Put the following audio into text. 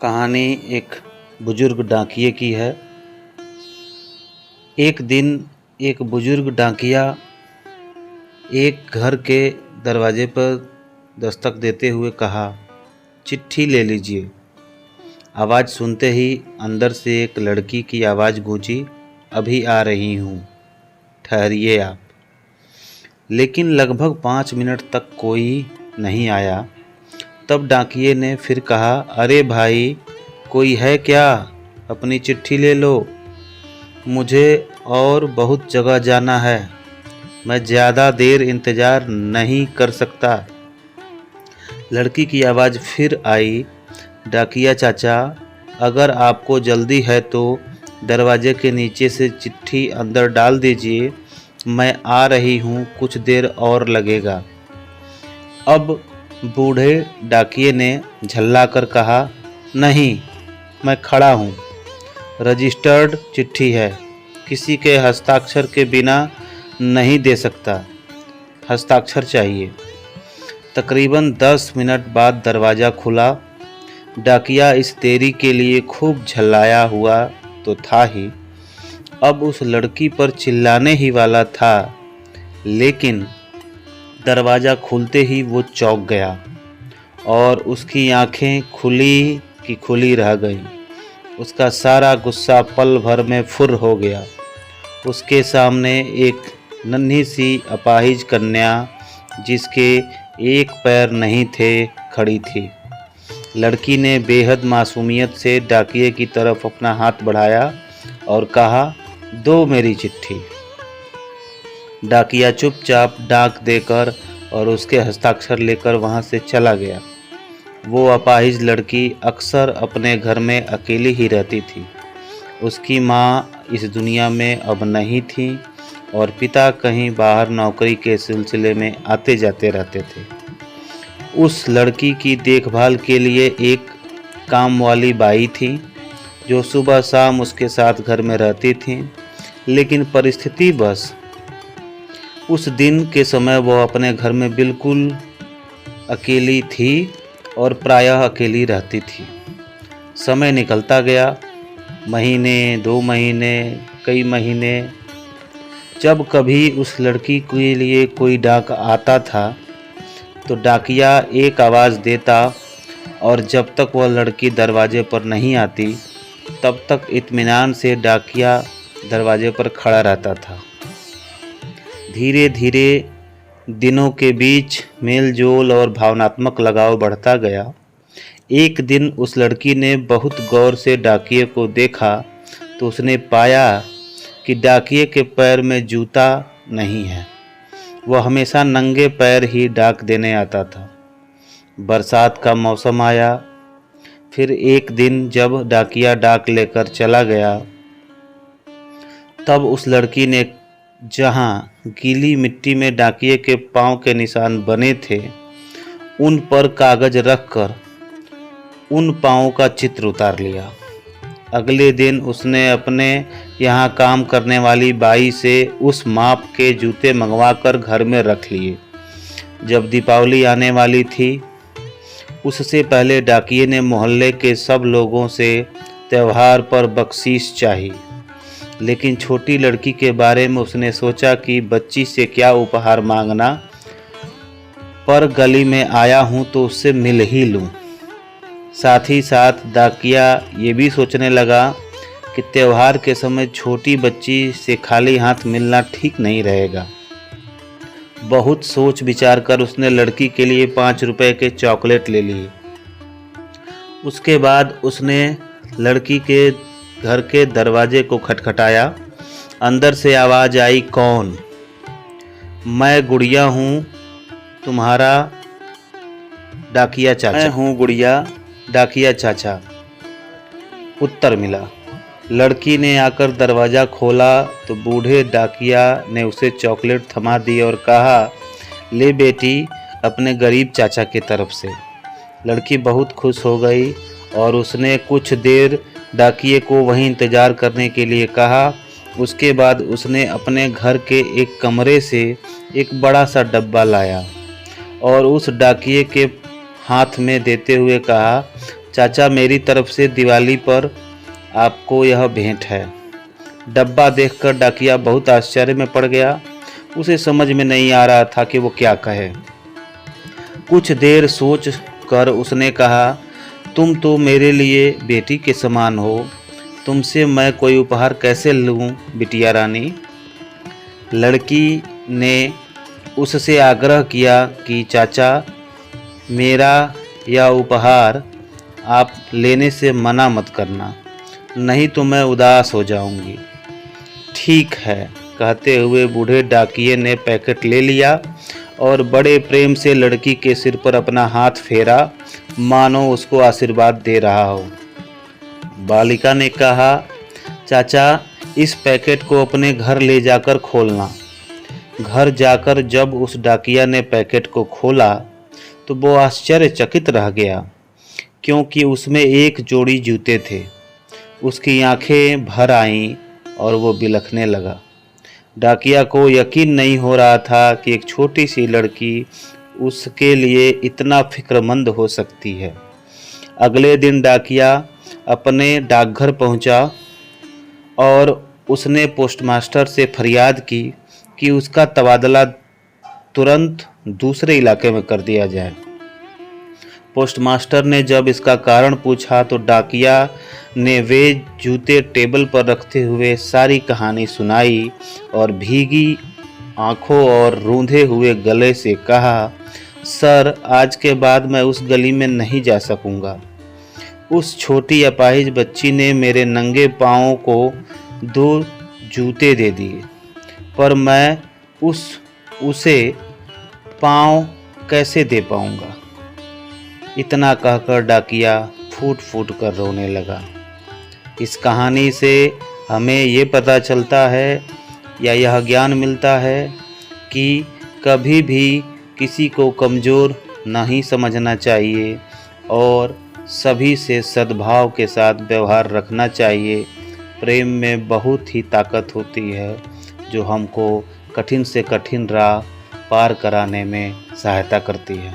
कहानी एक बुजुर्ग डाकिये की है। एक दिन एक बुजुर्ग डाकिया एक घर के दरवाजे पर दस्तक देते हुए कहा, चिट्ठी ले लीजिए। आवाज़ सुनते ही अंदर से एक लड़की की आवाज़ गूंजी, अभी आ रही हूँ, ठहरिए आप। लेकिन लगभग 5 मिनट तक कोई नहीं आया। तब डाकिये ने फिर कहा, अरे भाई, कोई है क्या? अपनी चिट्ठी ले लो, मुझे और बहुत जगह जाना है, मैं ज़्यादा देर इंतज़ार नहीं कर सकता। लड़की की आवाज़ फिर आई, डाकिया चाचा, अगर आपको जल्दी है तो दरवाजे के नीचे से चिट्ठी अंदर डाल दीजिए, मैं आ रही हूँ, कुछ देर और लगेगा। अब बूढ़े डाकिये ने झल्लाकर कहा, नहीं, मैं खड़ा हूँ, रजिस्टर्ड चिट्ठी है, किसी के हस्ताक्षर के बिना नहीं दे सकता, हस्ताक्षर चाहिए। तकरीबन 10 मिनट बाद दरवाज़ा खुला। डाकिया इस देरी के लिए खूब झल्लाया हुआ तो था ही, अब उस लड़की पर चिल्लाने ही वाला था, लेकिन दरवाज़ा खुलते ही वो चौंक गया और उसकी आंखें खुली की खुली रह गईं। उसका सारा गुस्सा पल भर में फुर हो गया। उसके सामने एक नन्ही सी अपाहिज कन्या, जिसके एक पैर नहीं थे, खड़ी थी। लड़की ने बेहद मासूमियत से डाकिये की तरफ अपना हाथ बढ़ाया और कहा, दो मेरी चिट्ठी। डाकिया चुपचाप डाक देकर और उसके हस्ताक्षर लेकर वहाँ से चला गया। वो अपाहिज लड़की अक्सर अपने घर में अकेली ही रहती थी। उसकी माँ इस दुनिया में अब नहीं थी और पिता कहीं बाहर नौकरी के सिलसिले में आते जाते रहते थे। उस लड़की की देखभाल के लिए एक काम वाली बाई थी, जो सुबह शाम उसके साथ घर में रहती थी, लेकिन परिस्थिति बस उस दिन के समय वो अपने घर में बिल्कुल अकेली थी और प्रायः अकेली रहती थी। समय निकलता गया, महीने, 2 महीने, कई महीने। जब कभी उस लड़की के लिए कोई डाक आता था तो डाकिया एक आवाज़ देता और जब तक वह लड़की दरवाजे पर नहीं आती तब तक इत्मीनान से डाकिया दरवाजे पर खड़ा रहता था। धीरे धीरे दिनों के बीच मेल जोल और भावनात्मक लगाव बढ़ता गया। एक दिन उस लड़की ने बहुत गौर से डाकिये को देखा तो उसने पाया कि डाकिये के पैर में जूता नहीं है। वह हमेशा नंगे पैर ही डाक देने आता था। बरसात का मौसम आया। फिर एक दिन जब डाकिया डाक लेकर चला गया, तब उस लड़की ने जहाँ गीली मिट्टी में डाकिये के पाँव के निशान बने थे, उन पर कागज रखकर उन पाँवों का चित्र उतार लिया। अगले दिन उसने अपने यहाँ काम करने वाली बाई से उस माप के जूते मंगवाकर घर में रख लिए। जब दीपावली आने वाली थी, उससे पहले डाकिये ने मोहल्ले के सब लोगों से त्यौहार पर बख्शीश चाही, लेकिन छोटी लड़की के बारे में उसने सोचा कि बच्ची से क्या उपहार मांगना, पर गली में आया हूँ तो उससे मिल ही लूँ। साथ ही साथ डाकिया ये भी सोचने लगा कि त्यौहार के समय छोटी बच्ची से खाली हाथ मिलना ठीक नहीं रहेगा। बहुत सोच विचार कर उसने लड़की के लिए 5 रुपए के चॉकलेट ले लिए। उसके बाद उसने लड़की के घर के दरवाजे को खटखटाया। अंदर से आवाज़ आई, कौन? मैं गुड़िया हूँ, तुम्हारा डाकिया चाचा। मैं हूँ गुड़िया, डाकिया चाचा, उत्तर मिला। लड़की ने आकर दरवाज़ा खोला तो बूढ़े डाकिया ने उसे चॉकलेट थमा दी और कहा, ले बेटी, अपने गरीब चाचा की तरफ से। लड़की बहुत खुश हो गई और उसने कुछ देर डाकिये को वहीं इंतज़ार करने के लिए कहा। उसके बाद उसने अपने घर के एक कमरे से एक बड़ा सा डब्बा लाया और उस डाकिये के हाथ में देते हुए कहा, चाचा, मेरी तरफ से दिवाली पर आपको यह भेंट है। डब्बा देखकर डाकिया बहुत आश्चर्य में पड़ गया। उसे समझ में नहीं आ रहा था कि वो क्या कहे। कुछ देर सोच कर उसने कहा, तुम तो मेरे लिए बेटी के समान हो, तुमसे मैं कोई उपहार कैसे लूं बिटिया रानी। लड़की ने उससे आग्रह किया कि चाचा, मेरा यह उपहार आप लेने से मना मत करना, नहीं तो मैं उदास हो जाऊंगी। ठीक है, कहते हुए बूढ़े डाकिये ने पैकेट ले लिया और बड़े प्रेम से लड़की के सिर पर अपना हाथ फेरा, मानो उसको आशीर्वाद दे रहा हो। बालिका ने कहा, चाचा, इस पैकेट को अपने घर ले जाकर खोलना। घर जाकर जब उस डाकिया ने पैकेट को खोला तो वो आश्चर्यचकित रह गया, क्योंकि उसमें एक जोड़ी जूते थे। उसकी आंखें भर आईं और वो बिलखने लगा। डाकिया को यकीन नहीं हो रहा था कि एक छोटी सी लड़की उसके लिए इतना फिक्रमंद हो सकती है। अगले दिन डाकिया अपने डाकघर पहुंचा और उसने पोस्टमास्टर से फरियाद की कि उसका तबादला तुरंत दूसरे इलाके में कर दिया जाए। पोस्टमास्टर ने जब इसका कारण पूछा तो डाकिया ने वे जूते टेबल पर रखते हुए सारी कहानी सुनाई और भीगी आंखों और रूंधे हुए गले से कहा, सर, आज के बाद मैं उस गली में नहीं जा सकूंगा। उस छोटी अपाहिज बच्ची ने मेरे नंगे पाँवों को 2 जूते दे दिए, पर मैं उसे पाँव कैसे दे पाऊंगा। इतना कहकर डाकिया फूट फूट कर रोने लगा। इस कहानी से हमें ये पता चलता है या यह ज्ञान मिलता है कि कभी भी किसी को कमज़ोर नहीं समझना चाहिए और सभी से सद्भाव के साथ व्यवहार रखना चाहिए। प्रेम में बहुत ही ताकत होती है जो हमको कठिन से कठिन राह पार कराने में सहायता करती है।